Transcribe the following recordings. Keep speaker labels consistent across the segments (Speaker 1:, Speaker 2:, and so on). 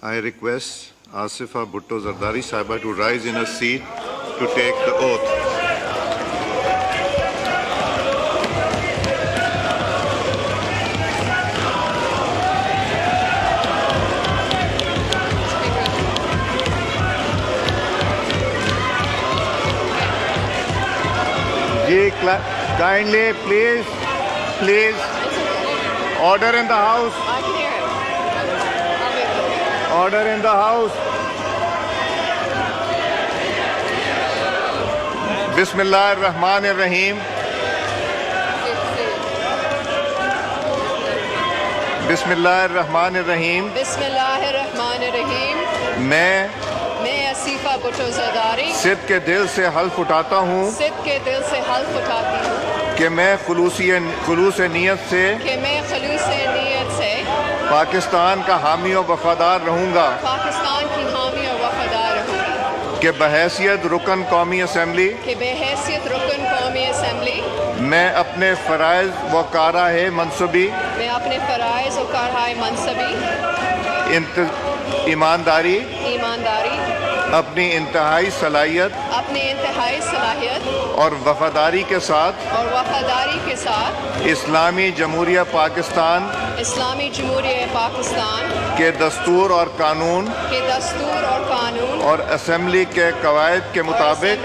Speaker 1: I request Asifa Bhutto Zardari Sahiba to rise in her seat to take the oath. Kindly, please, order in the house.
Speaker 2: I can hear it.
Speaker 1: Order in the house. Bismillah ar-Rahman ar-Rahim. Bismillah ar-Rahman ar-Rahim.
Speaker 2: बिस्मिल्लाहिर्रहमानिर्रहीम।
Speaker 1: मैं
Speaker 2: असीफा भुट्टो ज़रदारी
Speaker 1: सिद्ध के दिल से हल्फ उठाता हूँ
Speaker 2: सिद्ध के दिल से हल्फ उठाती हूँ
Speaker 1: कि मैं खुलूस नीयत से पाकिस्तान का हामी और वफादार रहूँगा
Speaker 2: पाकिस्तान की हामी और वफादार रहूँगी
Speaker 1: कि बहैसियत रुकन कौमी असम्बली मैं अपने फ़राइज़ व काराए मनसबी ईमानदारी अपनी इंतहाई सलाहियत और वफादारी के साथ इस्लामी जमहूरिया पाकिस्तान के दस्तूर और कानून और असम्बली के कवायद के मुताबिक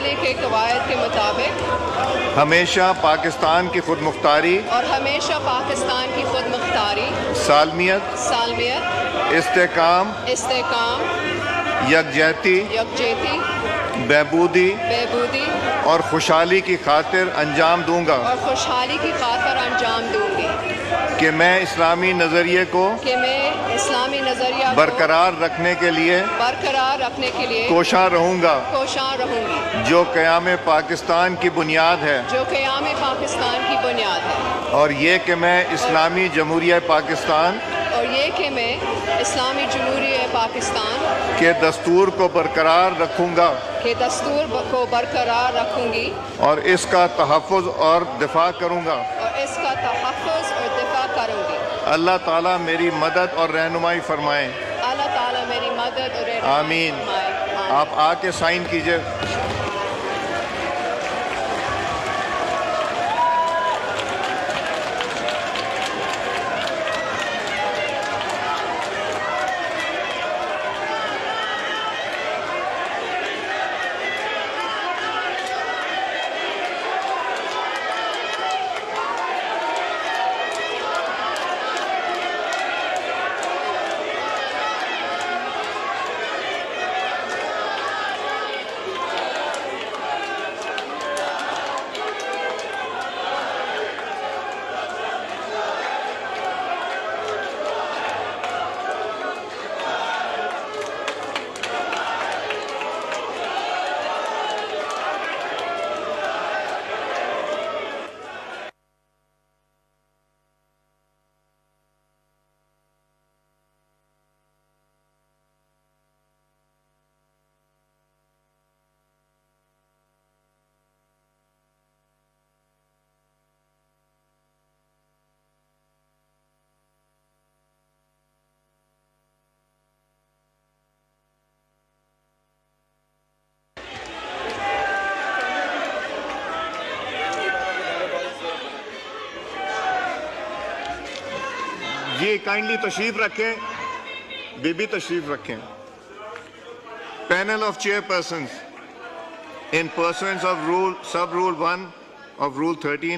Speaker 1: हमेशा पाकिस्तान की खुद मुख्तारी सालमियत इस्तेकाम यकजहती बहबूदी और खुशहाली की खातिर अंजाम दूंगा कि मैं इस्लामी नज़रिए को बरकरार रखने के लिए कोशां रहूंगा जो क़याम पाकिस्तान की बुनियाद है और ये कि मैं इस्लामी जमहूरिया पाकिस्तान के दस्तूर को बरकरार रखूंगी और इसका तहफ़्फ़ुज़ और दिफा करूंगा। अल्लाह ताला मेरी मदद और रहनुमाई फरमाए। आमीन। आप आके साइन कीजिए। जी काइंडली तशरीफ रखें, बीबी तशरीफ रखें। Panel of chairpersons in persons of rule सब रूल 1 of Rule 13